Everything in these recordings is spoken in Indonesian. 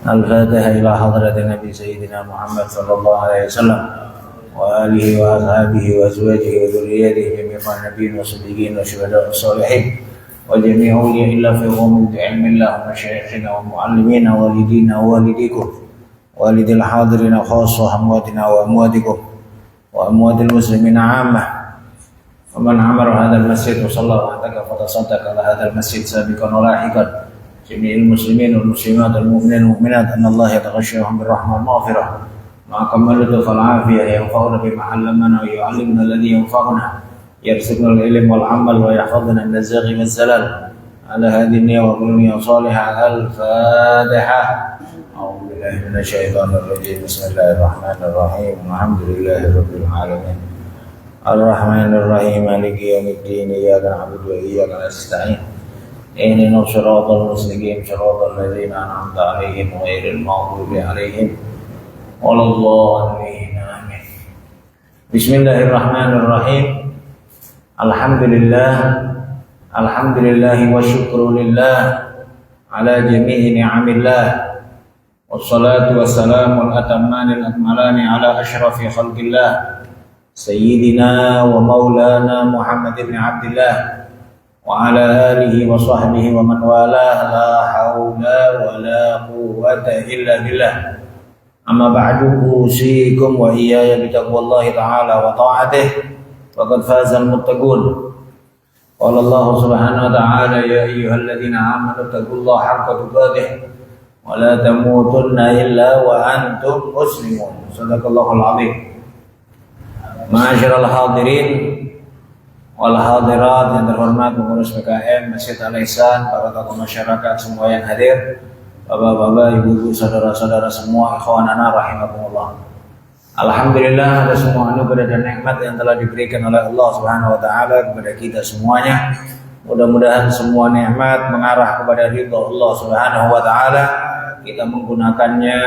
الفاتحة إلى حضرة النبي سيدنا محمد صلى الله عليه وسلم وآله وأصحابه وأزواجه وذريته جميع النبيين والصديقين والشهداء والصالحين وجميع أولياء الله في غمة علم الله ومشايخنا ومعلمينا ووالدينا ووالديكم والد الحاضرين خاصة أمواتنا وأمواتكم وأموات المسلمين عامة ومن عمر هذا المسجد وصلى واعتكف وتصدق على هذا المسجد سابقا ولاحقا جميع المسلمين والمسلمات والمؤمنين والمؤمنات أن الله يتغشاهم بالرحمة والمغفرة مع كمال اللطف والعافية ينفعنا بما علمنا ويعلمنا الذي ينفعنا يرزقنا العلم والعمل ويحفظنا من الزاغ والزلال على هذه النية والنية صالحة. الفاتحة. أعوذ بالله من الشيطان الرجيم. بسم الله الرحمن الرحيم. الحمد لله رب العالمين الرحمن الرحيم مالك يوم الدين إياك نعبد وإياك نستعين اهدنا الصراط المستقيم صراط الذين أنعمت عليهم غير المغضوب عليهم ولا الضالين آمين. Bismillahirrahmanirrahim. Alhamdulillah wa syukru lillah ala jami'i ni'amillah wassalatu wassalamu al-atammanil akmalani ala asyrafi khalqillah sayyidina wa maulana Muhammad ibn Abdillah wa ala alihi wa sahbihi wa man walah la hawla wa la quwwata illa billah. Amma ba'du, usikum wa iyaya bitaqwallahi ta'ala wa ta'atih faqad fazal muttaqun. Qala Allah subhanahu wa ta'ala ya ayyuhalladzina amanu taqullaha haqqa tuqatih wa la tamutunna illa wa antum muslimun. Shadaqallahul azim. Ma'asyiral hadirin wal hadirat yang terhormat pengurus PKM Masjid Al-Ihsan, para tokoh masyarakat semua yang hadir, bapak-bapak, ibu-ibu, saudara-saudara semua, ikhwanana rahimakumullah. Alhamdulillah atas semua anugerah dan nikmat yang telah diberikan oleh Allah Subhanahu wa taala kepada kita semuanya. Mudah-mudahan semua nikmat mengarah kepada ridha Allah Subhanahu wa taala. Kita menggunakannya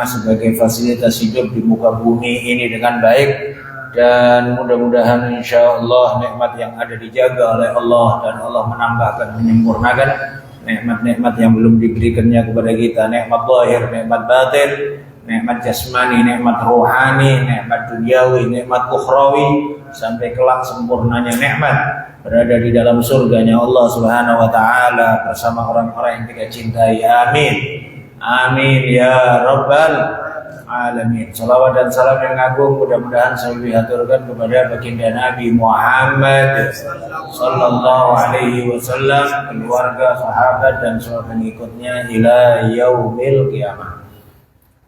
sebagai fasilitas hidup di muka bumi ini dengan baik, dan mudah-mudahan insyaallah nikmat yang ada dijaga oleh Allah dan Allah menambahkan, menyempurnakan nikmat-nikmat yang belum diberikannya kepada kita, nikmat zahir, nikmat batin, nikmat jasmani, nikmat rohani, nikmat duniawi, nikmat ukhrawi, sampai kelak sempurnanya nikmat berada di dalam surganya Allah Subhanahu wa taala bersama orang-orang yang kita cintai. Amin. Amin ya rabbal alamin. Salawat dan salam yang agung mudah-mudahan selalu dihaturkan kepada baginda Nabi Muhammad sallallahu alaihi wasallam, keluarga, sahabat dan semua pengikutnya ila yaumil qiyamah.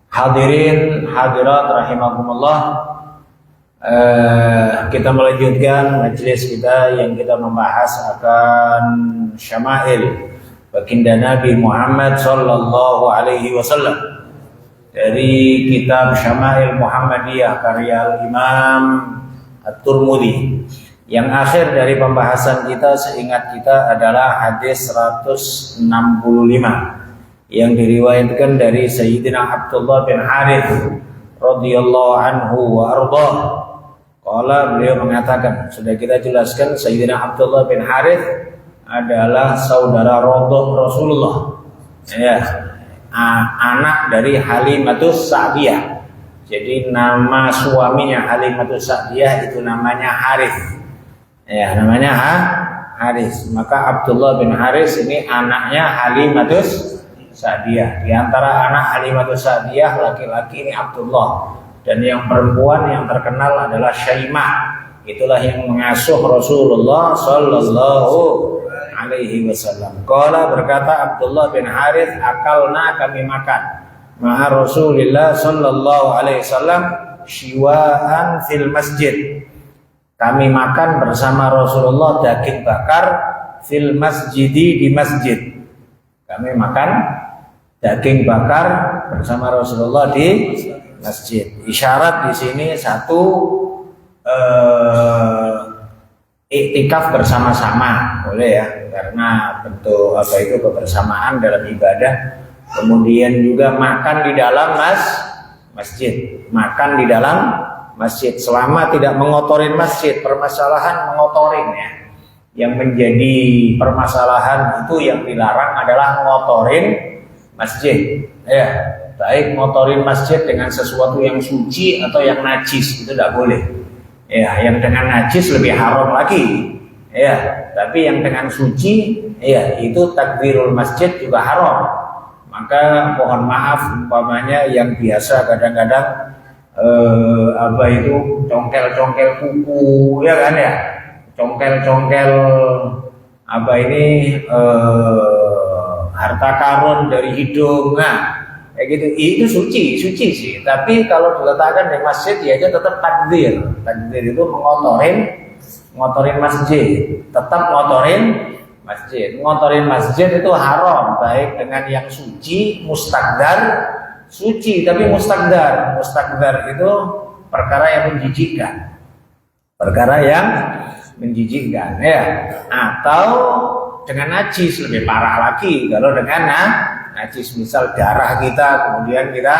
Hadirin hadirat rahimakumullah, kita melanjutkan majelis kita yang kita membahas akan syama'il baginda Nabi Muhammad sallallahu alaihi wasallam dari kitab Syama'il Muhammadiyah karya Imam At-Tirmidzi. Yang akhir dari pembahasan kita seingat kita adalah hadis 165 yang diriwayatkan dari Sayyidina Abdullah bin Harith radhiyallahu anhu wa ardhah. Qala, beliau mengatakan, sudah kita jelaskan Sayyidina Abdullah bin Harith adalah saudara rodok Rasulullah, ya, anak dari Halimatus Sa'diyah. Jadi nama suaminya Halimatus Sa'diyah itu namanya Harith, ya, namanya Harith. Maka Abdullah bin Harith ini anaknya Halimatus Sa'diyah. Di antara anak Halimatus Sa'diyah laki-laki ini Abdullah, dan yang perempuan yang terkenal adalah Syaimah. Itulah yang mengasuh Rasulullah sallallahu alaihi wasallam. Qala, berkata Abdullah bin Harith, akalna, kami makan ma'a Rasulillah sallallahu alaihi wasallam syiwa'an fil masjid. Kami makan bersama Rasulullah daging bakar fil masjidi, di masjid. Kami makan daging bakar bersama Rasulullah di masjid. Isyarat di sini satu, iktikaf bersama-sama boleh ya, karena bentuk apa itu kebersamaan dalam ibadah. Kemudian juga makan di dalam masjid, makan di dalam masjid selama tidak mengotorin masjid. Permasalahan mengotorin ya, yang menjadi permasalahan itu yang dilarang adalah ngotorin masjid. Ya, baik ngotorin masjid dengan sesuatu yang suci atau yang najis, itu tidak boleh. Ya, yang dengan najis lebih haram lagi. Ya, tapi yang dengan suci, ya itu takbirul masjid juga haram. Maka mohon maaf umpamanya yang biasa kadang-kadang apa itu congkel-congkel kuku, ya kan ya, congkel-congkel apa ini harta karun dari hidung, nah kayak gitu, itu suci sih. Tapi kalau diletakkan di masjid ya aja tetap takbir itu ngotorin masjid, tetap ngotorin masjid itu haram, baik dengan yang suci, mustakdar, suci tapi mustakdar itu perkara yang menjijikkan, ya, atau dengan najis lebih parah lagi. Kalau dengan najis, misal darah kita kemudian kita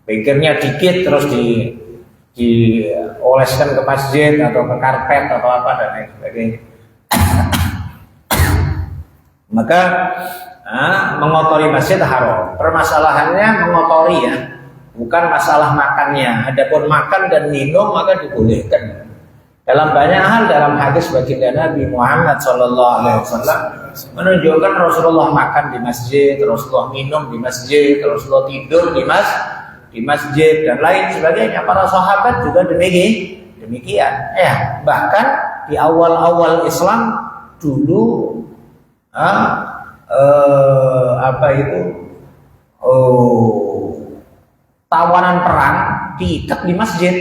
pikirnya dikit terus dioleskan ke masjid atau ke karpet atau apa dan lain sebagainya, maka mengotori masjid haram. Permasalahannya mengotori, ya, bukan masalah makannya. Adapun makan dan minum maka dibolehkan dalam banyak hal. Dalam hadis baginda Nabi Muhammad SAW menunjukkan Rasulullah makan di masjid, Rasulullah minum di masjid, Rasulullah tidur di masjid dan lain sebagainya. Para sahabat juga demikian. Ya, bahkan di awal-awal Islam dulu tawanan perang diikat di masjid.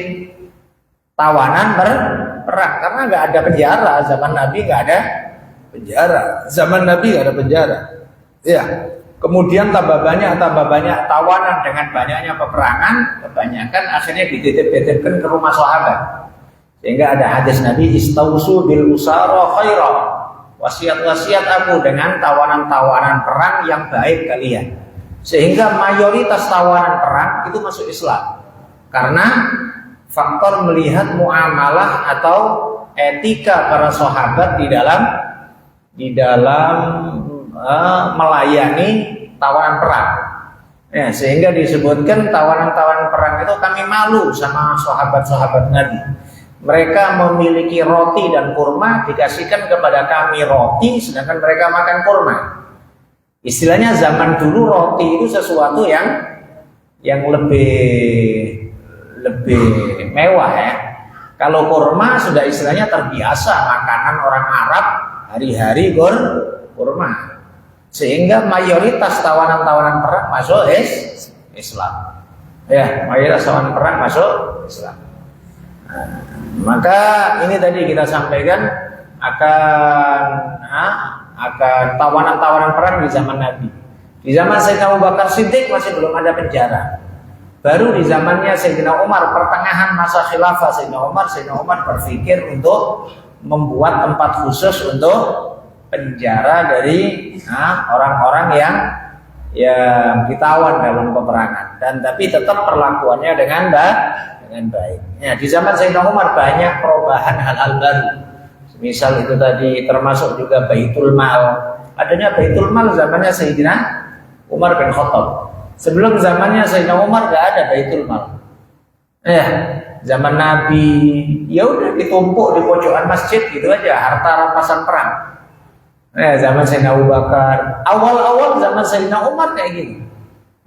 Tawanan perang karena nggak ada penjara. Zaman Nabi nggak ada penjara. Ya. Kemudian tambah banyak tawanan dengan banyaknya peperangan, kebanyakan akhirnya dititip-titipkan ke rumah sahabat. Sehingga ada hadis Nabi, istausu bil usara khaira. Wasiat-wasiat aku dengan tawanan-tawanan perang yang baik kalian. Sehingga mayoritas tawanan perang itu masuk Islam. Karena faktor melihat muamalah atau etika para sahabat di dalam melayani tawanan perang, ya, sehingga disebutkan tawanan-tawanan perang itu kami malu sama sahabat-sahabat Nabi. Mereka memiliki roti dan kurma, dikasihkan kepada kami roti, sedangkan mereka makan kurma. Istilahnya zaman dulu roti itu sesuatu yang lebih mewah, ya. Kalau kurma sudah istilahnya terbiasa, makanan orang Arab hari-hari kurma. Sehingga mayoritas tawanan-tawanan perang masuk Islam. Ya, mayoritas tawanan perang masuk Islam. Maka ini tadi kita sampaikan akan tawanan-tawanan perang di zaman Nabi. Di zaman Sayyidina Abu Bakar Siddiq masih belum ada penjara. Baru di zamannya Sayyidina Umar, pertengahan masa khilafah Sayyidina Umar berpikir untuk membuat tempat khusus untuk penjara dari orang-orang yang ditawan dalam peperangan, dan tapi tetap perlakuannya dengan baik. Ya, di zaman Sayyidina Umar banyak perubahan hal-hal baru. Misal itu tadi termasuk juga Baitul Mal. Adanya Baitul Mal zamannya Sayyidina Umar bin Khattab. Sebelum zamannya Sayyidina Umar gak ada Baitul Mal. Ya, zaman Nabi ya udah ditumpuk di pojokan masjid gitu aja, harta rampasan perang. Zaman Sayyidina Abu Bakar, awal-awal zaman Sayyidina Umar kayak gini.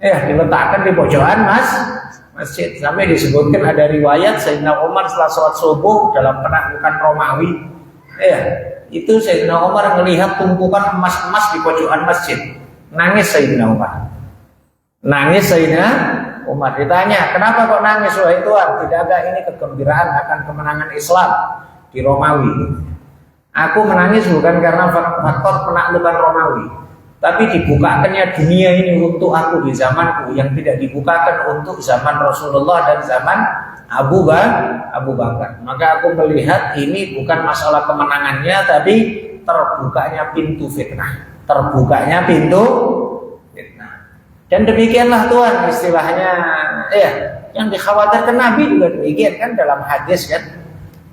Diletakkan di pojokan masjid. Sampai disebutkan ada riwayat Sayyidina Umar setelah sholat subuh dalam penaklukan Romawi. Itu Sayyidina Umar melihat tumpukan emas-emas di pojokan masjid. Nangis Sayyidina Umar. Ditanya, kenapa kok nangis wahai Tuhan? Tidak ada ini kegembiraan akan kemenangan Islam di Romawi. Aku menangis bukan karena faktor penaklukan Romawi, tapi dibukakannya dunia ini untuk aku di zamanku yang tidak dibukakan untuk zaman Rasulullah dan zaman Abu Bakar. Maka aku melihat ini bukan masalah kemenangannya, tapi terbukanya pintu fitnah. Dan demikianlah Tuhan istilahnya, Yang dikhawatirkan Nabi juga demikian kan dalam hadis kan.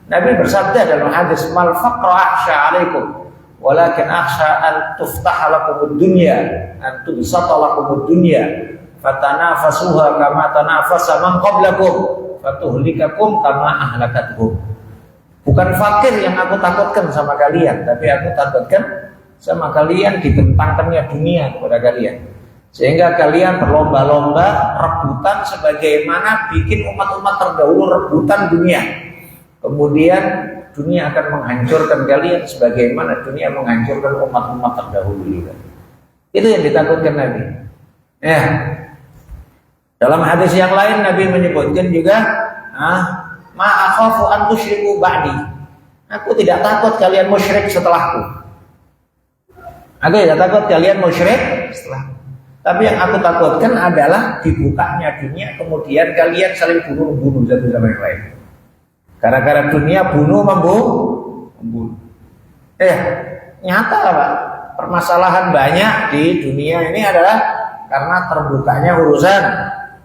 Nabi bersabda dalam hadis, "Mal faqra akhsha 'alaikum, walakin akhsha an tuftah lakumud dunya, an tubsata lakumud dunya, fatanafasuha kama tanafasa man qablakum, fatuhlikakum kama ahlakatuhum." Bukan fakir yang aku takutkan sama kalian, tapi aku takutkan sama kalian dibentangkannya dunia kepada kalian, sehingga kalian berlomba-lomba rebutan sebagaimana bikin umat-umat terdahulu rebutan dunia. Kemudian dunia akan menghancurkan kalian sebagaimana dunia menghancurkan umat-umat terdahulu juga. Itu yang ditakutkan Nabi. Ya. Dalam hadis yang lain Nabi menyebutkan juga, "Ma akhafu an tusyriku ba'di." Aku tidak takut kalian musyrik setelahku. Aku tidak takut kalian musyrik setelah. Tapi yang aku takutkan adalah dibukanya dunia, kemudian kalian saling bunuh-bunuh satu sama yang lain. Gara-gara dunia membunuh. Nyata Pak, permasalahan banyak di dunia ini adalah karena terbukanya urusan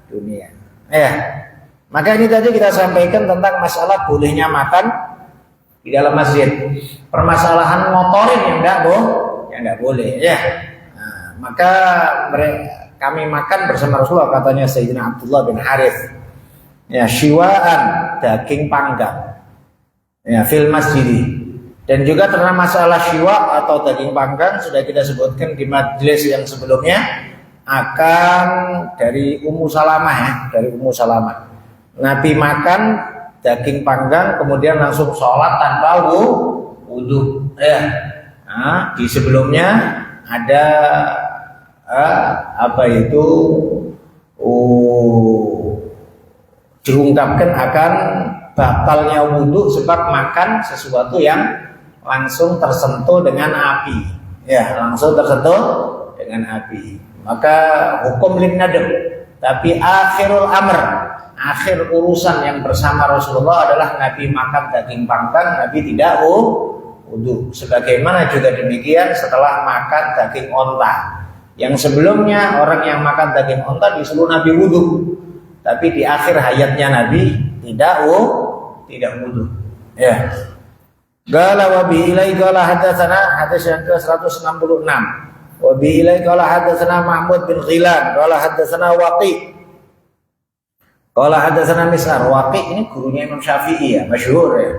dunia. Maka ini tadi kita sampaikan tentang masalah bolehnya makan di dalam masjid. Permasalahan motorin yang enggak boleh ya. Maka kami makan bersama Rasulullah, katanya Sayyidina Abdullah bin Harith. Ya, syiwaan, daging panggang. Ya, fil masjid. Dan juga tentang masalah syiwa atau daging panggang sudah kita sebutkan di majelis yang sebelumnya, akan dari Ummu Salamah ya, dari Ummu Salamah. Nabi makan daging panggang kemudian langsung sholat tanpa wudu. Ya. Di sebelumnya ada diungkapkan akan batalnya wudu sebab makan sesuatu yang langsung tersentuh dengan api. Ya, langsung tersentuh dengan api. Maka hukum lin nadab. Tapi akhirul amr, akhir urusan yang bersama Rasulullah adalah Nabi makan daging panggang, Nabi tidak wudu. Sebagaimana juga demikian setelah makan daging onta. Yang sebelumnya orang yang makan daging onta disuruh Nabi wudu. Tapi di akhir hayatnya Nabi tidak wudu. Ya. Qala wa bi ilai qala hadatsana, hadis yang ke-166. Wa bi ilai qala hadatsana Mahmud bin Ghilan, qala hadatsana Waqi. Qala hadatsana Mis'ar. Waqi ini gurunya Imam Syafi'i ya, masyhur ya.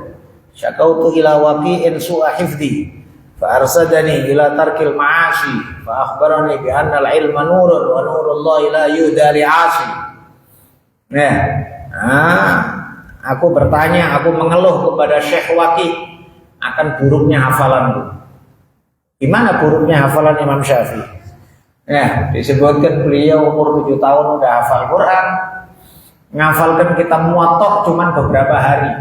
Syakautu ila Waqi'in su'a hifdhi fa arsadani ila tarkil ma'asi fa akhbarani bi anna al-ilma nurun wa nurullahi la yuhda li'asi. Aku bertanya, aku mengeluh kepada Syekh Waqi akan buruknya hafalanku. Gimana buruknya hafalan Imam Syafi'i? Disebutkan beliau umur 7 tahun udah hafal Quran, ngafalkan kitab Muwatta cuman beberapa hari.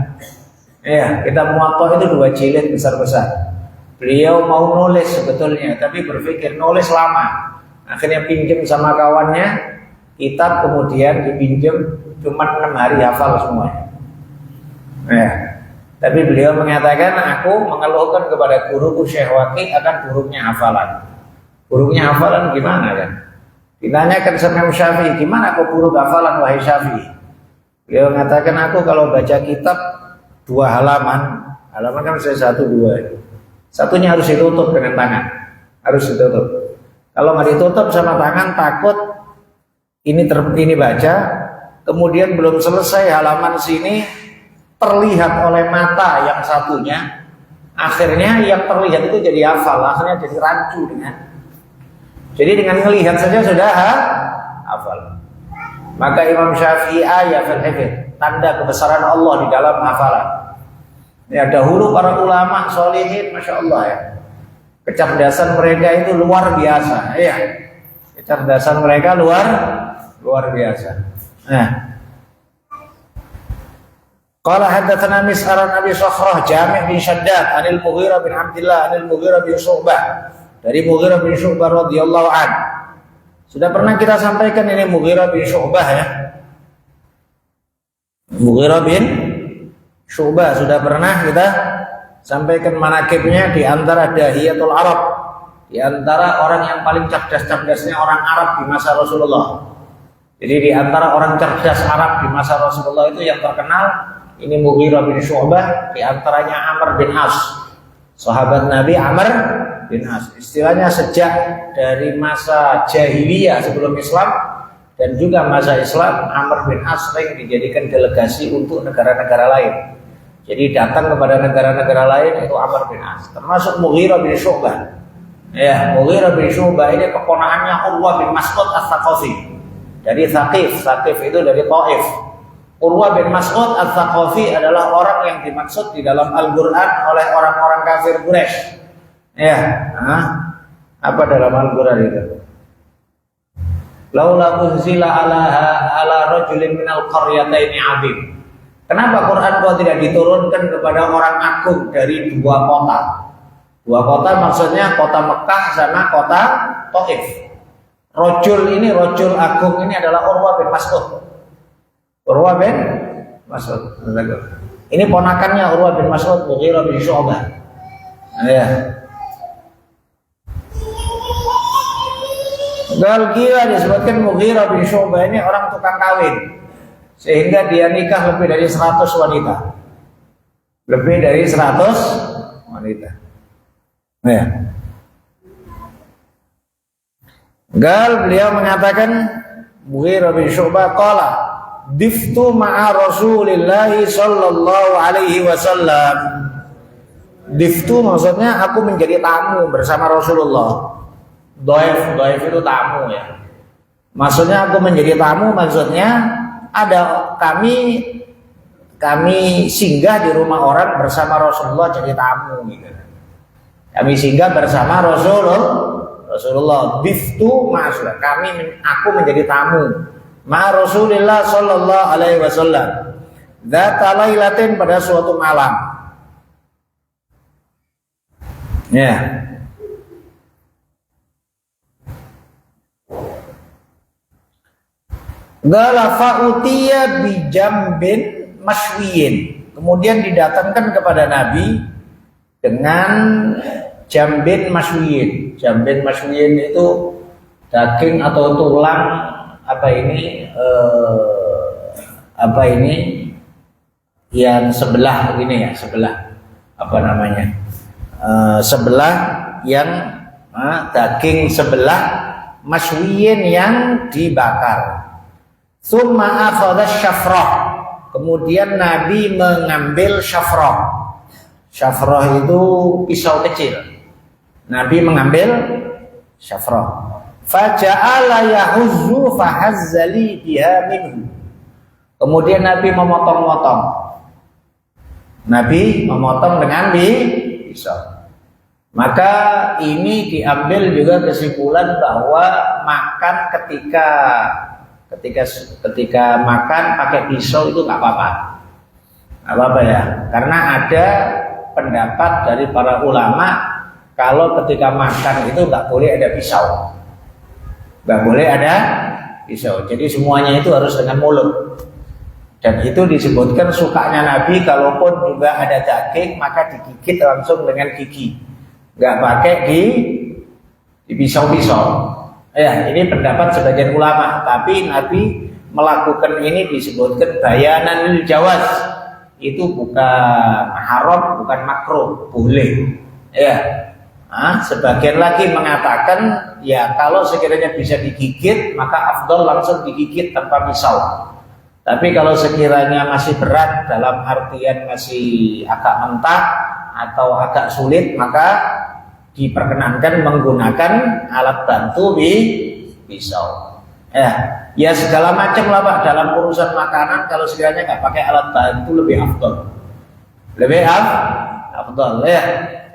Kitab Muwatta itu 2 jilid besar-besar. Beliau mau nulis sebetulnya, tapi berpikir nulis lama. Akhirnya pinjam sama kawannya kitab, kemudian dipinjam cuma 6 hari hafal semuanya. Tapi beliau mengatakan, aku mengeluhkan kepada guruku Syekh Waqi akan buruknya hafalan. Buruknya hafalan gimana kan? Ditanyakan sama Imam Syafi'i, gimana kok buruk hafalan wahai Syafi'i? Beliau mengatakan, aku kalau baca kitab 2 halaman kan saya 1-2. Satunya harus ditutup dengan tangan, harus ditutup. Kalau nggak ditutup sama tangan takut ini baca, kemudian belum selesai halaman sini terlihat oleh mata yang satunya, akhirnya yang terlihat itu jadi hafal, akhirnya jadi rancu jadi dengan melihat saja sudah hafal. Maka Imam Syafi'i ya fil hifdz, tanda kebesaran Allah di dalam hafalan. Ya, dahulu para ulama sholihin, masya Allah ya, kecerdasan mereka itu luar biasa. Ya, kecerdasan mereka luar biasa. Qala haddatsana Mis'ar an Abi Sakhrah Jami' bin Shaddad anil Mughirah bin Abdullah anil Mughirah bin Syu'bah, dari Mughirah bin Syu'bah radhiyallahu an. Sudah pernah kita sampaikan ini Mughirah bin Syu'bah ya. Mughirah bin Syu'bah sudah pernah kita sampaikan manakibnya, di antara dahiyatul Arab, di antara orang yang paling cerdas-cerdasnya orang Arab di masa Rasulullah. Jadi di antara orang cerdas Arab di masa Rasulullah itu yang terkenal ini Mughirah bin Syu'bah, di antaranya Amr bin As. Sahabat Nabi Amr bin As. Istilahnya sejak dari masa jahiliyah sebelum Islam dan juga masa Islam, Amr bin As sering dijadikan delegasi untuk negara-negara lain. Jadi datang kepada negara-negara lain itu Amr bin As. Termasuk Mughirah bin Syu'bah. Ya, Mughirah bin Syu'bah ini keponakannya Urwah bin Mas'ud Ats-Tsaqafi. Dari Tsaqif, Tsaqif itu dari Taif. Urwah bin Mas'ud Ats-Tsaqafi adalah orang yang dimaksud di dalam Al-Qur'an oleh orang-orang kafir Quraisy. Ya, apa dalam Al-Qur'an itu? Laula unzila ala rajulin minal qaryataini 'azim. Kenapa Quran kok tidak diturunkan kepada orang agung dari dua kota? Dua kota maksudnya kota Mekah sama kota Taif. Rajul agung ini adalah Urwah bin Mas'ud. Urwah bin Mas'ud. Ini ponakannya Urwah bin Mas'ud, Mughirah bin Syu'bah. Ya. Gila disebutkan Mughirah bin Syu'bah ini orang tukang kawin. Sehingga dia nikah lebih dari 100 wanita. Lebih dari 100 wanita. Ya. Beliau mengatakan Mughirah bin Syu'bah qala diftu ma'a Rasulillah sallallahu alaihi wasallam. Diftu maksudnya aku menjadi tamu bersama Rasulullah. Dhaif itu tamu ya. Maksudnya aku menjadi tamu maksudnya ada kami singgah di rumah orang bersama Rasulullah jadi tamu gitu. Kami singgah bersama Rasulullah biftu ma'aslah aku menjadi tamu ma Rasulillah sallallahu alaihi wasallam dzata lailatin pada suatu malam. Ya. Galafa utiya bijambin maswiyin. Kemudian didatangkan kepada Nabi dengan jambin maswiyin. Jambin maswiyin itu daging atau tulang yang sebelah ini ya, sebelah yang daging sebelah maswiyin yang dibakar. Tsumma akhadha syafrah. Kemudian Nabi mengambil syafrah. Syafrah itu pisau kecil. Nabi mengambil syafrah. Faja'ala yahuzzu fahazzali biha minhu. Kemudian Nabi memotong-motong. Nabi memotong dengan pisau. Maka ini diambil juga kesimpulan bahwa makan ketika makan pakai pisau itu nggak apa-apa ya, karena ada pendapat dari para ulama kalau ketika makan itu nggak boleh ada pisau, jadi semuanya itu harus dengan mulut. Dan itu disebutkan sukanya Nabi kalaupun juga ada daging maka digigit langsung dengan gigi, nggak pakai di pisau-pisau. Ya, ini pendapat sebagian ulama, tapi Nabi melakukan ini disebutkan bayanan lil jawaz. Itu bukan haram, bukan makruh, boleh. Ya. Sebagian lagi mengatakan ya kalau sekiranya bisa digigit maka afdal langsung digigit tanpa pisau. Tapi kalau sekiranya masih berat dalam artian masih agak mentah atau agak sulit maka diperkenankan menggunakan alat bantu pisau. Ya segala macam lah Pak dalam urusan makanan, kalau sekiranya nggak pakai alat bantu lebih afdal. Ya.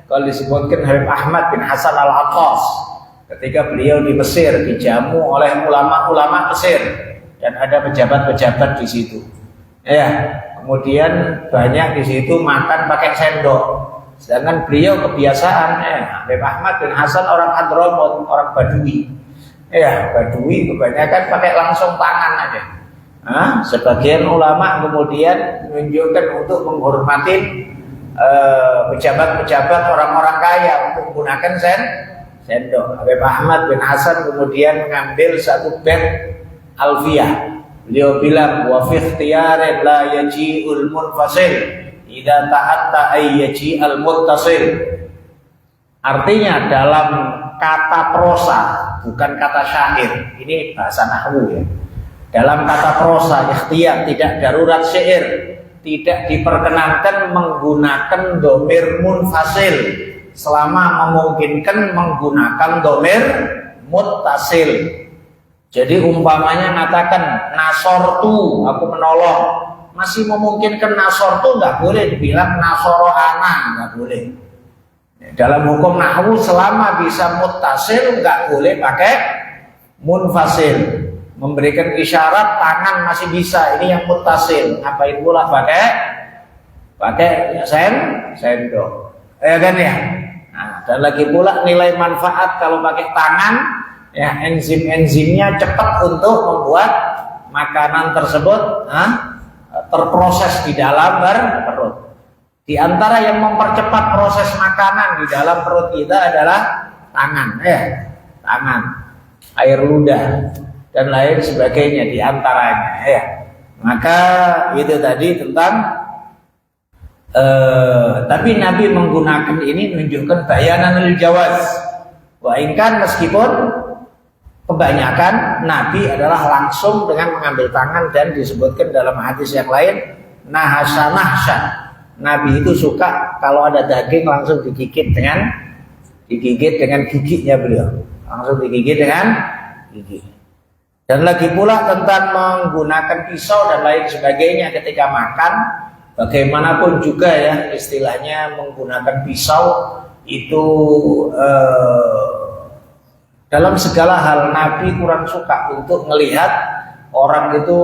Kalau disebutkan Habib Ahmad bin Hasan Al-Attas ketika beliau di Mesir dijamu oleh ulama-ulama Mesir dan ada pejabat-pejabat di situ. Ya, kemudian banyak di situ makan pakai sendok. Sedangkan beliau kebiasaan, Habib Ahmad bin Hasan orang Hadramut, orang Badui. Badui kebanyakan pakai langsung tangan aja. Sebagian ulama kemudian menunjukkan untuk menghormati pejabat-pejabat orang-orang kaya untuk menggunakan sendok. Habib Ahmad bin Hasan kemudian mengambil satu beg Alfiyah. Beliau bilang wa fi ikhtiyarin la yaji'ul munfasil idza ta'atta ay yaji'al muttasil. Artinya dalam kata prosa, bukan kata syair. Ini bahasa nahwu ya. Dalam kata prosa ikhtiyar, tidak darurat syair, tidak diperkenankan menggunakan domir munfasil selama memungkinkan menggunakan domir muttasil. Jadi umpamanya mengatakan nasortu, aku menolong, masih memungkinkan nasortu, nggak boleh dibilang nasoro ana, nggak boleh. Dalam hukum nahwu selama bisa muttasil nggak boleh pakai munfasil. Memberikan isyarat tangan masih bisa, ini yang muttasil. Ngapain pula pakai sendok, ya kan ya. Nah, dan lagi pula nilai manfaat kalau pakai tangan, ya enzim-enzimnya cepat untuk membuat makanan tersebut terproses di dalam perut. Di antara yang mempercepat proses makanan di dalam perut kita adalah tangan, tangan, air ludah dan lain sebagainya di antaranya, ya. Maka itu tadi tentang tapi Nabi menggunakan ini menunjukkan bayananul jawaz. Wa inkan meskipun kebanyakan Nabi adalah langsung dengan mengambil tangan dan disebutkan dalam hadis yang lain nahasa. Nabi itu suka kalau ada daging langsung digigit dengan giginya beliau. Langsung digigit dengan gigi. Dan lagi pula tentang menggunakan pisau dan lain sebagainya ketika makan. Bagaimanapun juga ya istilahnya menggunakan pisau itu dalam segala hal Nabi kurang suka untuk melihat orang itu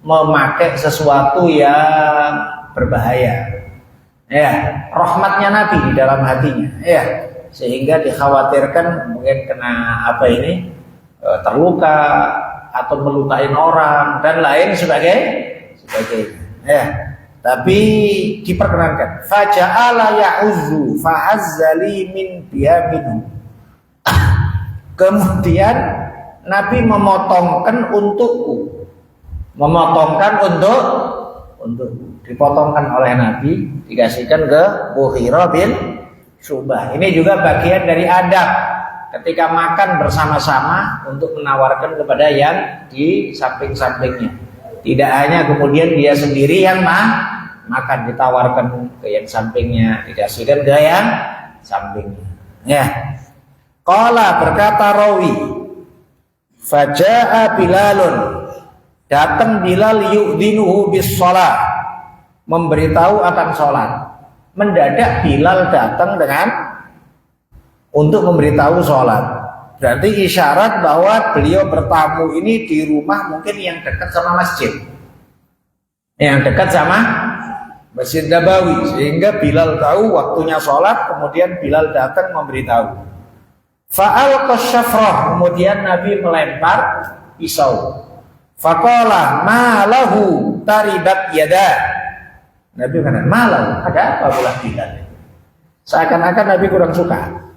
memakai sesuatu yang berbahaya. Ya, rahmatnya Nabi di dalam hatinya, ya, sehingga dikhawatirkan mungkin kena terluka atau melukai orang dan lain sebagainya. Ya, tapi diperkenankan. Faja'ala ya'uzu fahazzali min biyaminhu. Kemudian Nabi memotongkan untukku, dipotongkan oleh Nabi, dikasihkan ke Mughirah bin Syu'bah. Ini juga bagian dari adab ketika makan bersama-sama untuk menawarkan kepada yang di samping-sampingnya. Tidak hanya kemudian dia sendiri yang makan, ditawarkan ke yang sampingnya, dikasihkan ke yang sampingnya. Ya. Qala berkata rawi, faja'a Bilalun, datang Bilal yu'dinuhu bis shalah, memberitahu akan sholat. Mendadak Bilal datang untuk memberitahu sholat. Berarti isyarat bahwa beliau bertamu ini di rumah mungkin yang dekat sama masjid, yang dekat sama Masjid Nabawi, sehingga Bilal tahu waktunya sholat. Kemudian Bilal datang memberitahu. Fa'alqa syafrah, kemudian Nabi melempar pisau. Faqala ma lahu taribat yada. Nabi kata, "Malau, ada apa pula Bilal?" Seakan-akan Nabi kurang suka.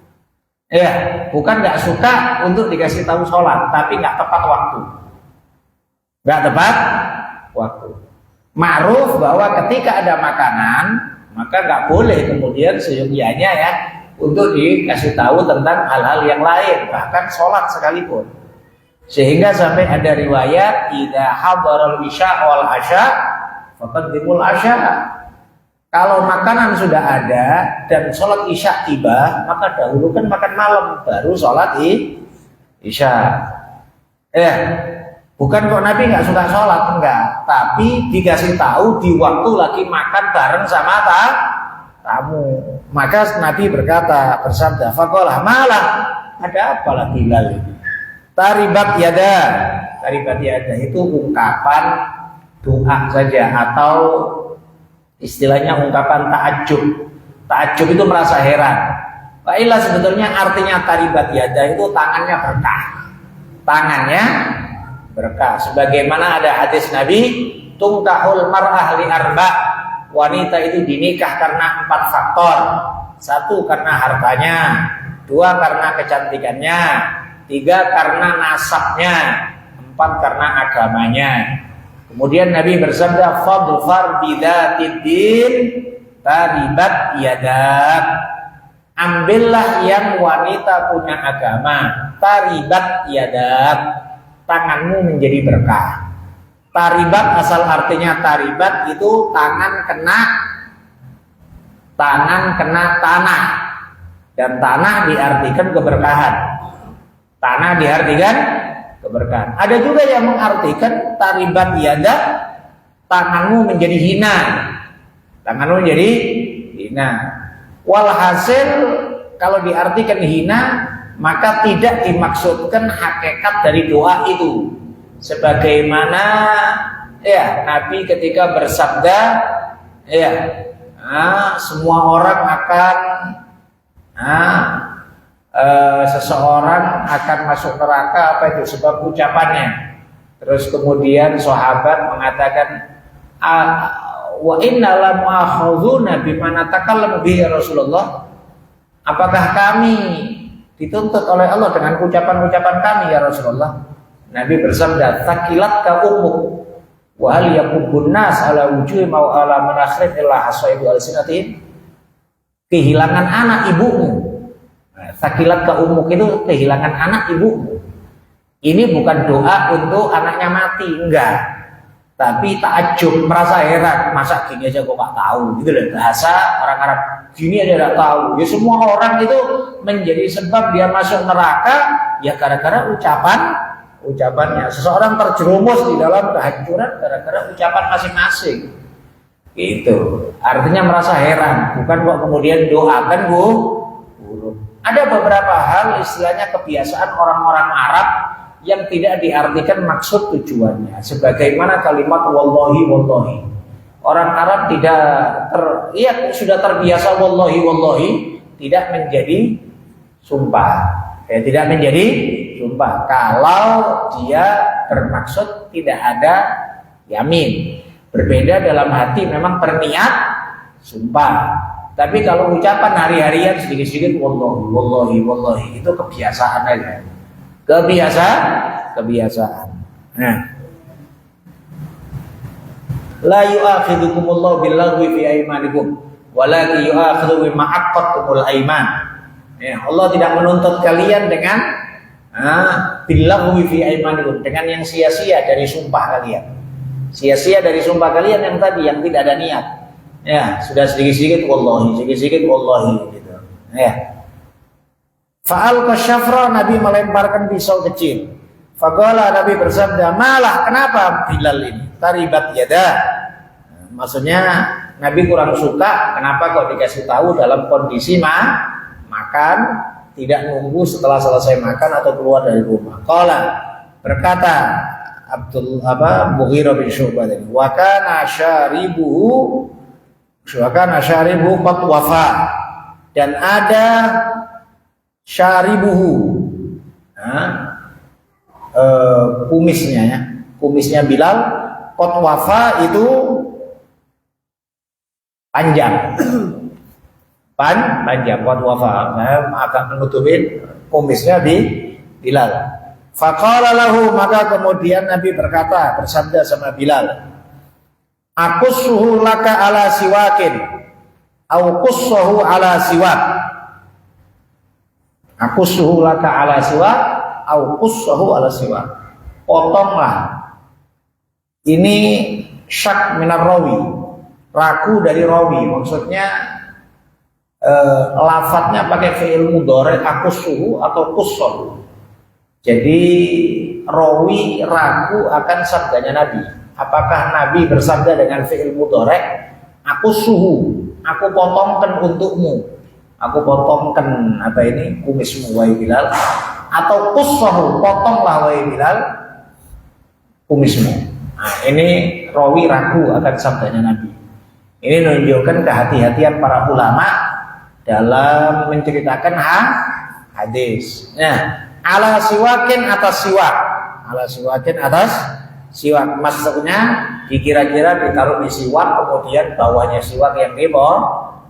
Ya, bukan nggak suka untuk dikasih tahu sholat, tapi nggak tepat waktu. Nggak tepat waktu. Ma'ruf bahwa ketika ada makanan, maka nggak boleh kemudian seyogianya ya untuk dikasih tahu tentang hal-hal yang lain, bahkan sholat sekalipun. Sehingga sampai ada riwayat idza hadarul isya wal asya faqaddimul asya. Kalau makanan sudah ada dan sholat isya tiba, maka dahulukan makan malam baru sholat isya. Bukan kok Nabi nggak suka sholat, enggak, tapi dikasih tahu di waktu lagi makan bareng sama tamu. Maka Nabi bersabda, faqala malah, ada apa lagi Bilal ini? Taribat yada itu ungkapan doa saja atau istilahnya ungkapan ta'ajjub itu merasa heran. Baiklah, sebetulnya artinya taribat yada itu tangannya berkah. Sebagaimana ada hadis Nabi, tungkahul mar'ah li arba, wanita itu dinikah karena 4 faktor. 1 karena hartanya, 2 karena kecantikannya, 3 karena nasabnya, 4 empat karena agamanya. Kemudian Nabi bersabda, fadfar bidzatiddin taribat yadak. Ambillah yang wanita punya agama, taribat yadak, tanganmu menjadi berkah. Taribat asal artinya taribat itu tangan kena tanah, dan tanah diartikan keberkahan. Tanah diartikan keberkahan. Ada juga yang mengartikan taribat yadak, tanganmu menjadi hina. Tanganmu menjadi hina. Walhasil kalau diartikan hina, maka tidak dimaksudkan hakikat dari doa itu. Sebagaimana ya Nabi ketika bersabda, ya semua orang akan seseorang akan masuk neraka, apa itu sebab ucapannya. Terus kemudian sahabat mengatakan, wa inna la mu'akhadhuna bima natakallamu bihi ya Rasulullah. Apakah kami dituntut oleh Allah dengan ucapan-ucapan kami ya Rasulullah? Nabi bersabda, takilat ka ummuk wa hal yakubbun nas ala wujuhim aw ala manakhirihim illa hasaidu alsinatihim. Kehilangan anak ibumu. Takilat ka ummuk itu kehilangan anak ibumu. Ini bukan doa untuk anaknya mati, enggak. Tapi takjub, merasa heran, masa gini aja kok gak tahu, gitu loh. Bahasa orang Arab, gini aja gak tahu. Ya semua orang itu menjadi sebab dia masuk neraka, ya gara-gara ucapannya. Seseorang terjerumus di dalam kehancuran gara-gara ucapan masing-masing. Gitu. Artinya merasa heran, bukan kok kemudian doakan buruk. Ada beberapa hal istilahnya kebiasaan orang-orang Arab yang tidak diartikan maksud tujuannya, sebagaimana kalimat wallahi wallahi. Orang Arab sudah terbiasa wallahi tidak menjadi sumpah. Tidak menjadi sumpah kalau dia bermaksud tidak ada yamin. Berbeda dalam hati memang berniat sumpah. Tapi kalau ucapan hari-harian sedikit-sedikit wallahi itu kebiasaan aja. Kebiasaan. Nah, la yu'akhidukumullahu billaghwi fi aymanikum, walakin yu'akhidhukum bima aqadtumul aiman. Ya, Allah tidak menuntut kalian dengan billaghwi fi aymanikum, dengan yang sia-sia dari sumpah kalian. Sia-sia dari sumpah kalian yang tadi yang tidak ada niat. Ya, sudah sedikit-sedikit wallahi gitu. Ya. Fa'al kasyafra, Nabi melemparkan pisau kecil. Faqala, Nabi bersabda, malah kenapa Bilal ini? Taribat yada. Maksudnya Nabi kurang suka kenapa kok dikasih tahu dalam kondisi makan, tidak nunggu setelah selesai makan atau keluar dari rumah. Qala, berkata Mughirah bin Syu'bah ini, wa kana syaribuhu qad wafa, dan ada syaribuhu, kumisnya Bilal, qad wafa itu panjang, qad wafa, akan menutupin kumisnya di Bilal. Faqala lahu, maka kemudian Nabi bersabda sama Bilal, aqussuhu laka ala siwakin au qussuhu ala siwak. Aku suhu laka ala siwak, au qussuhu ala siwak. Potonglah. Ini syak minar rawi, ragu dari rawi. Maksudnya lafadznya pakai fi'il mudhari, aku suhu atau qussuhu. Jadi rawi ragu akan sabdanya Nabi. Apakah Nabi bersabda dengan fi'il mudhari, aku suhu, aku potongkan untukmu, aku potongkan kumismu wahai Bilal, atau qussahu, potonglah wahai Bilal kumismu. Nah, ini rawi ragu akan sabdanya Nabi. Ini menunjukkan kehati-hatian para ulama dalam menceritakan hadis. Nah, ala siwakin atas siwak, siwak, maksudnya dikira-kira ditaruh di siwak, kemudian bawahnya siwak yang di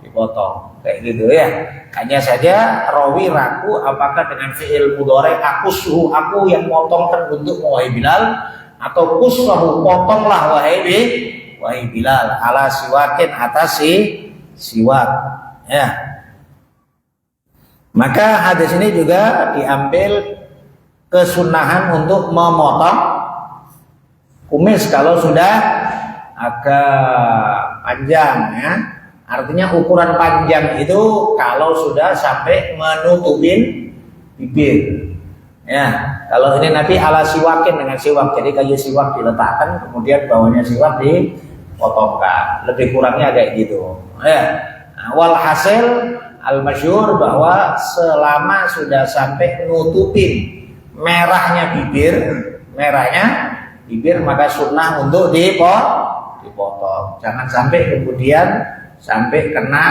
dipotong. Kayak gitu ya. Hanya saja rawi ragu apakah dengan fi'il mudhari aku suhu aku yang motongkan untuk wahai Bilal, atau kusahu potonglah wahai Bilal ala siwakin atas siwak ya. Maka hadis ini juga diambil kesunahan untuk memotong kumis kalau sudah agak panjang ya. Artinya ukuran panjang itu kalau sudah sampai menutupin bibir. Ya, kalau ini Nabi ala siwakin dengan siwak, jadi kayu siwak diletakkan, kemudian bawahnya siwak dipotongkan. Lebih kurangnya kayak gitu. Ya, walhasil al-masyhur bahwa selama sudah sampai nutupin merahnya bibir, maka sunnah untuk dipotong. Jangan sampai kemudian sampai kena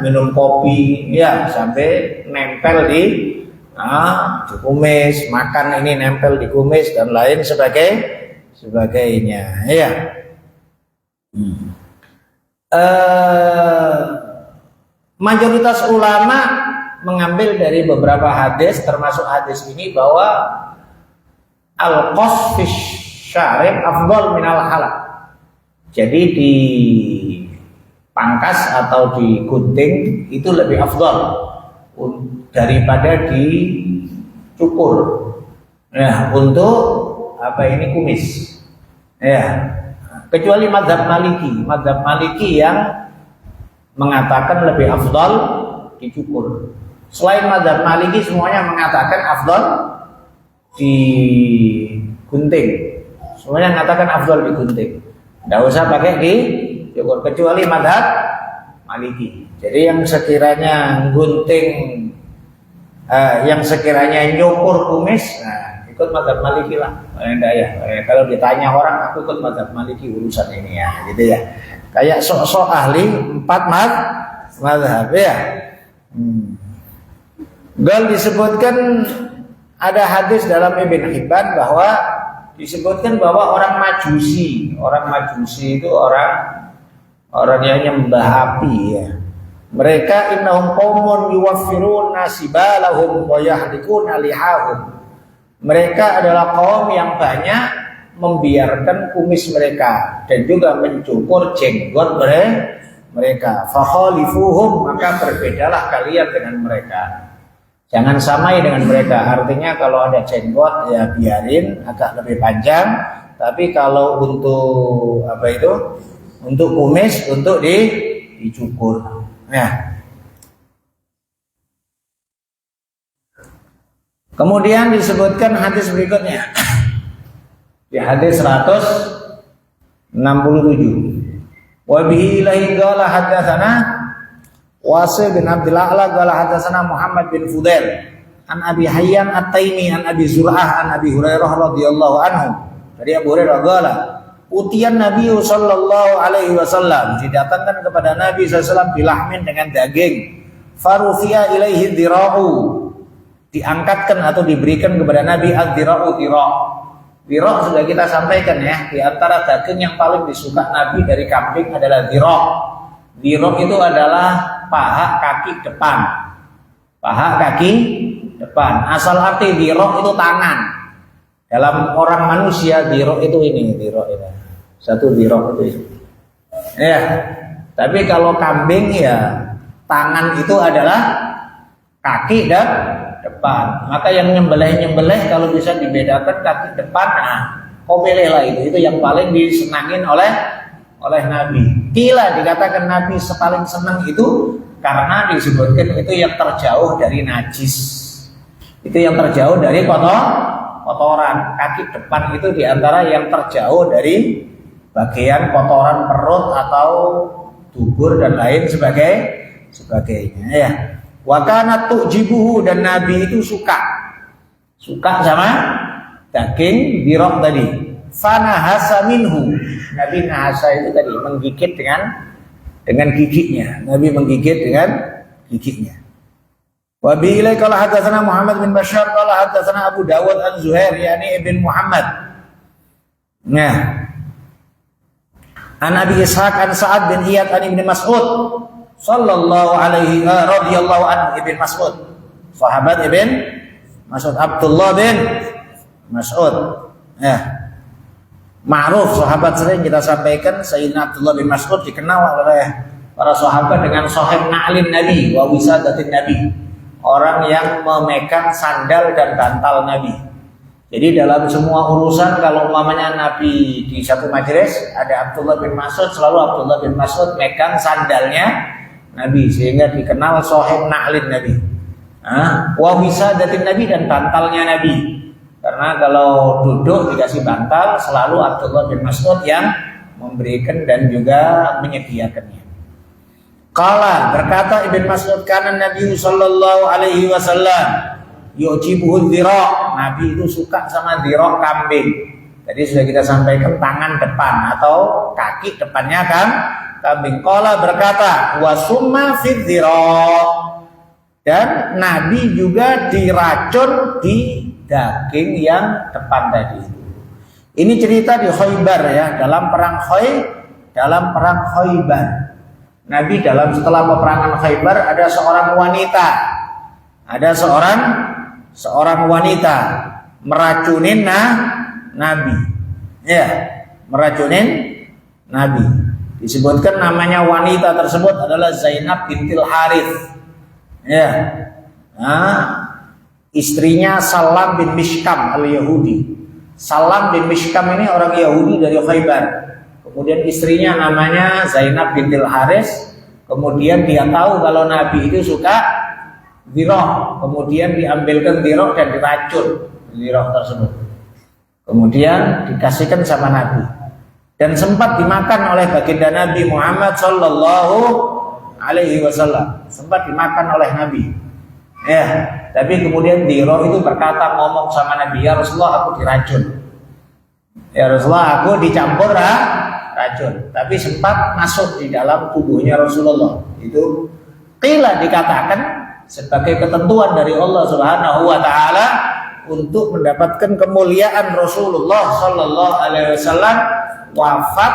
minum kopi, ya sampai nempel di kumis, makan ini nempel di kumis dan lain sebagainya. Ya. Mayoritas ulama mengambil dari beberapa hadis, termasuk hadis ini, bahwa al-qas fi syarib afdal minal halaq. Jadi di pangkas atau digunting itu lebih afdal daripada dicukur. Ya, untuk kumis. Ya. Kecuali mazhab Maliki yang mengatakan lebih afdal dicukur. Selain mazhab Maliki semuanya mengatakan afdal digunting. Semuanya mengatakan afdal digunting. Tidak usah pakai dicukur kecuali mazhab Maliki. Jadi yang sekiranya gunting, yang sekiranya nyukur kumis, ikut mazhab Maliki lah. Kalau ditanya orang, aku ikut mazhab Maliki urusan ini ya, gitu ya. Kayak sok-sok ahli 4 mazhab ya. Dan disebutkan ada hadis dalam Ibn Hibban bahwa disebutkan bahwa orang Majusi itu orang yang nyembah api ya. Mereka innahum qaumun yuwaffiruna sibalahum wa yahdikuna lihahum. Mereka adalah kaum yang banyak membiarkan kumis mereka dan juga mencukur jenggot mereka. Fakhalifuhum, maka berbedalah kalian dengan mereka. Jangan samai dengan mereka. Artinya kalau ada jenggot ya biarin agak lebih panjang, tapi kalau untuk untuk kumis untuk dicukur. Nah. Kemudian disebutkan hadis berikutnya. Di hadis 167. Wa bihi ilahi qala hadatsana Wasil bin Abdullah qala hadatsana Muhammad bin Fudail an Abi Hayyan At-Taimi an Abi Zur'ah an Abi Hurairah radhiyallahu anhu. Dari Abu Hurairah qala utiyan Nabi sallallahu alaihi wasallam, didatangkan kepada Nabi sallallahu alaihi wasallam bilahmin dengan daging. Farufiya ilaihi dhira'u, diangkatkan atau diberikan kepada Nabi ad-dhira'u dhira'. Dhira' sudah kita sampaikan ya, di antara daging yang paling disuka Nabi dari kambing adalah dhira'. Dhira' itu adalah paha kaki depan. Asal arti dhira' itu tangan. Dalam orang manusia dhira' itu ini. Satu dhira' itu. Ya. Tapi kalau kambing ya tangan itu adalah kaki dan depan. Maka yang nyembelih kalau bisa dibedakan kaki depan, kau pilihlah itu yang paling disenangin oleh Nabi. Kila dikatakan Nabi paling senang itu karena disebutkan itu yang terjauh dari najis. Itu yang terjauh dari kotoran. Kaki depan itu diantara yang terjauh dari bagian kotoran perut atau dubur dan lain sebagainya ya. Wa kanat tujibuhu, dan Nabi itu suka sama daging dhira' tadi. Fanahasa minhu, Nabi nahasa itu tadi menggigit dengan giginya. Nabi menggigit dengan giginya. Wa bi ilai qala hadatsana Muhammad bin Bashar qala hadatsana Abu Dawud an Zuhair yani ibn Muhammad. Nah, an Abi Ishaq an Sa'ad bin Iyad an Ibnu Mas'ud sallallahu alaihi radhiyallahu anhu Ibn Mas'ud. Sahabat Ibn Mas'ud, Abdullah bin Mas'ud. Ya. Ma'ruf, sahabat sering kita sampaikan, Sayyidina Abdullah bin Mas'ud dikenal oleh para sahabat dengan sahib na'lin Nabi wa wisadatin Nabi. Orang yang memegang sandal dan bantal Nabi. Jadi dalam semua urusan kalau umpamanya Nabi di satu majelis ada Abdullah bin Mas'ud, selalu Abdullah bin Mas'ud megang sandalnya Nabi sehingga dikenal sahib na'lin Nabi. Wa wisadatin Nabi dan bantalnya Nabi. Karena kalau duduk dikasih bantal selalu Abdullah bin Mas'ud yang memberikan dan juga menyediakannya. Qala, berkata Ibn Mas'ud, kana Nabi sallallahu alaihi wasallam yujibuhu dhira'. Nabi itu suka sama dhira' kambing. Tadi sudah kita sampaikan tangan depan atau kaki depannya kan kambing. Qala berkata, wa summa fi dhira'. Dan Nabi juga diracun di daging yang depan tadi. Ini cerita di Khaybar ya, dalam perang Khaybar. Nabi setelah peperangan Khaybar ada seorang wanita meracunin Nabi. Ya, meracunin Nabi. Disebutkan namanya wanita tersebut adalah Zainab bintil Harith. Ya. Istrinya Salam bin Mishkam al-Yahudi. Salam bin Mishkam ini orang Yahudi dari Khaybar. Kemudian istrinya namanya Zainab bintil Haris. Kemudian dia tahu kalau Nabi itu suka dhira'. Kemudian diambilkan dhira' dan diracun dhira' tersebut. Kemudian dikasihkan sama Nabi. Dan sempat dimakan oleh baginda Nabi Muhammad sallallahu alaihi wasallam. Sempat dimakan oleh Nabi. Ya, tapi kemudian dhira' itu berkata, ngomong sama Nabi, ya Rasulullah aku diracun. Ya Rasulullah aku dicampur racun, tapi sempat masuk di dalam tubuhnya Rasulullah. Itu qila dikatakan sebagai ketentuan dari Allah Subhanahu wa taala untuk mendapatkan kemuliaan Rasulullah sallallahu alaihi wasallam wafat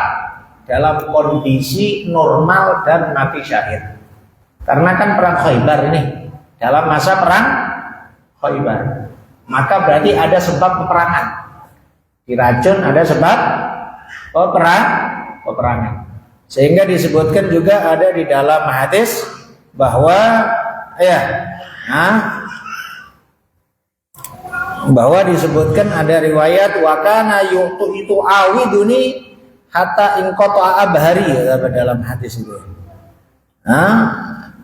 dalam kondisi normal dan mati syahid. Karena kan perang Khaybar ini dalam masa perang Khaybar, maka berarti ada sebab peperangan. Diracun ada sebab peperangan. Sehingga disebutkan juga ada di dalam hadis bahwa bahwa disebutkan ada riwayat wa kana yu'tu itu awiduni hatta in qata'a abhari ya, dalam hadis itu.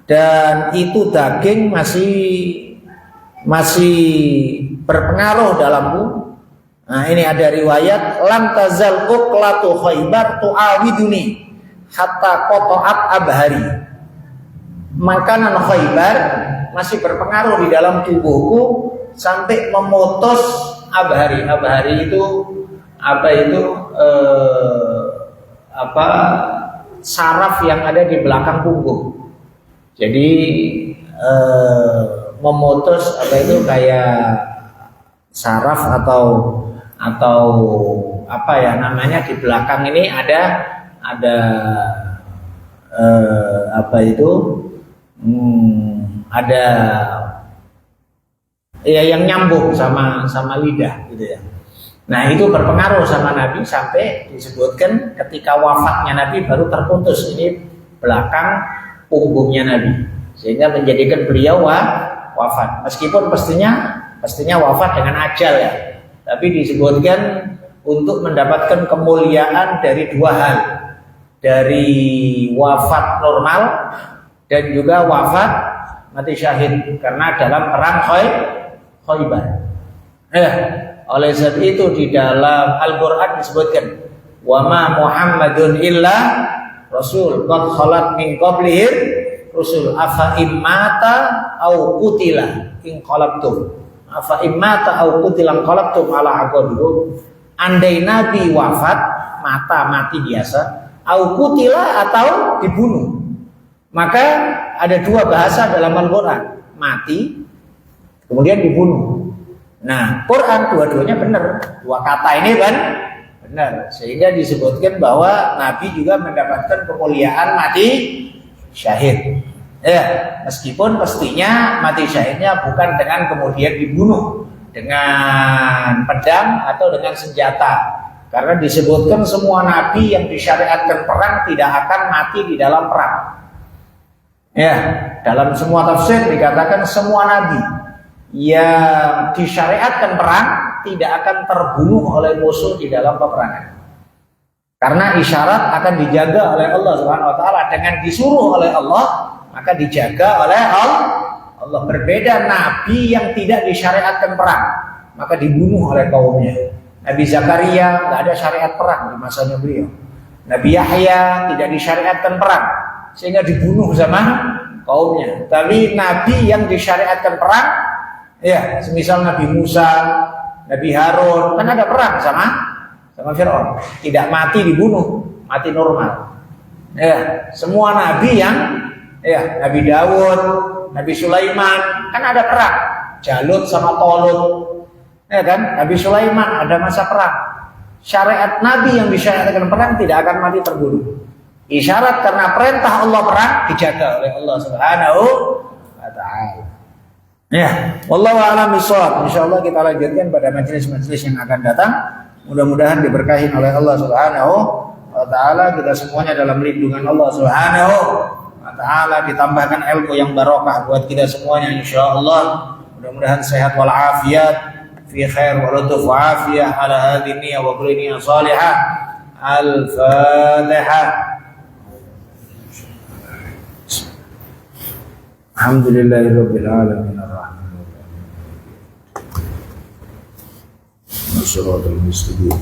Dan itu daging masih berpengaruh dalamku. Nah, ini ada riwayat lam tazal uqlatu Khaybar tu'awiduni hatta qata'at abhari. Makanan Khaybar masih berpengaruh di dalam tubuhku sampai memutus abhari. Abhari itu saraf yang ada di belakang punggung. Jadi memutus kayak saraf atau di belakang ini ada yang nyambung sama lidah gitu ya. Nah itu berpengaruh sama Nabi sampai disebutkan ketika wafatnya Nabi baru terputus ini belakang punggungnya Nabi sehingga menjadikan beliau wafat. Meskipun pastinya wafat dengan ajal ya. Tapi disebutkan untuk mendapatkan kemuliaan dari dua hal. Dari wafat normal dan juga wafat mati syahid. Karena dalam perang Khaybar. Oleh sebab itu di dalam Al-Quran disebutkan wa ma Muhammadun illa rasul qad khalat min qablihir rusul afa immata au qutila in qalabtum. Afa immata au qutilan qalabtum ala aqabikum. Andai Nabi wafat, mati biasa, au qutila atau dibunuh. Maka ada dua bahasa dalam Al-Qur'an, mati kemudian dibunuh. Nah, Quran dua-duanya benar. Dua kata ini kan benar. Sehingga disebutkan bahwa Nabi juga mendapatkan kemuliaan mati syahid. Ya, meskipun pastinya mati syahidnya bukan dengan kemudian dibunuh dengan pedang atau dengan senjata. Karena disebutkan semua nabi yang disyariatkan perang tidak akan mati di dalam perang. Ya, dalam semua tafsir dikatakan semua nabi yang disyariatkan perang tidak akan terbunuh oleh musuh di dalam peperangan. Karena isyarat akan dijaga oleh Allah Subhanahu wa taala, dengan disuruh oleh Allah maka dijaga oleh Allah. Berbeda nabi yang tidak disyariatkan perang, maka dibunuh oleh kaumnya. Nabi Zakaria nggak ada syariat perang di masanya beliau. Nabi Yahya tidak disyariatkan perang sehingga dibunuh sama kaumnya. Tapi nabi yang disyariatkan perang, ya, semisal Nabi Musa, Nabi Harun, kan ada perang sama Fir'aun. Tidak mati dibunuh, mati normal. Ya, semua nabi yang, ya, Nabi Dawud, Nabi Sulaiman, kan ada perang. Jalut sama Tolut. Ya kan, Nabi Sulaiman ada masa perang. Syariat Nabi yang disyariatkan perang tidak akan mati terbunuh. Isyarat karena perintah Allah perang dijaga oleh Allah Subhanahu wa taala. Ya, wallahu a'lam bishawab. Insyaallah kita lanjutkan pada majelis-majelis yang akan datang. Mudah-mudahan diberkahi oleh Allah Subhanahu wa taala, kita semuanya dalam lindungan Allah Subhanahu wa taala, ditambahkan ilmu yang barokah buat kita semuanya insyaallah. Mudah-mudahan sehat wal afiat, fi khair wa lutuf wa afiyah ala hadhihi niyyah wa kulli niyyah salihah. Al-Fatihah. Alhamdulillahirabbil alamin arrahmanir rahim. Shiratal mustaqim.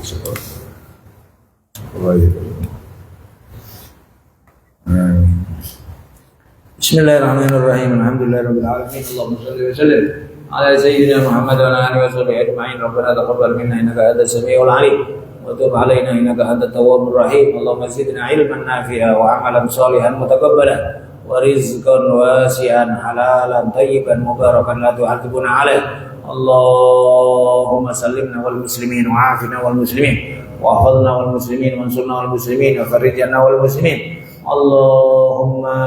Bismillahirrahmanirrahim. Alhamdulillahirabbil alamin. Allahumma shalli wa sallim ala sayyidina Muhammad wa ala alihi wa sahbihi ajma'in. Rabbana taqabbal minna innaka antas samiul 'alim wa tub 'alaina innaka antat tawwabur rahim. Allahumma zidna 'ilman nafi'a wa 'amalan shalihan mutaqabbalan wa rizqan wasi'an halalan thayyiban mubarakan la tu'adzibuna 'alaih. Allahumma sallimna wal muslimin wa 'afina wal muslimin wa ahfadna wal muslimin wa ansurna wal muslimin wa farrijna wal muslimin. Allahumma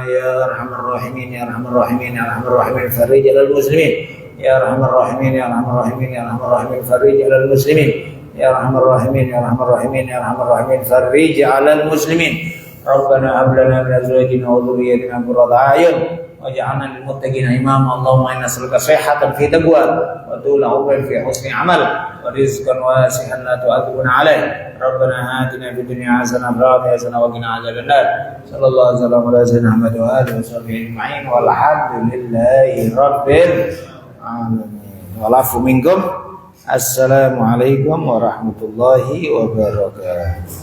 ya arhamar rahimin ya arhamar rahimin ya arhamar rahimin farrij 'alal muslimin ya arhamar rahimin ya arhamar rahimin ya arhamar rahimin farrij 'alal muslimin ya arhamar rahimin ya arhamar rahimin ya arhamar rahimin farrij 'alal muslimin. Rabbana hab lana min azwajina wa dhurriyyatina qurrata a'yun waj'alna lil muttaqina imama. Allahumma inna nas'aluka sihhatan fi taqwa wa tula 'umran fi husni 'amal wa rizqan wasi'an la tu'adzibuna 'alaih. Rabbana atina fid dunya hasanah wa fil akhirati hasanah wa qina adzabannar. Sallallahu alaihi wasallam ala sayyidina Muhammad wa alihi washabbihi ajma'in walhamdulillahi rabbil alamin. Walafu minkum. Assalamualaikum warahmatullahi wabarakatuh.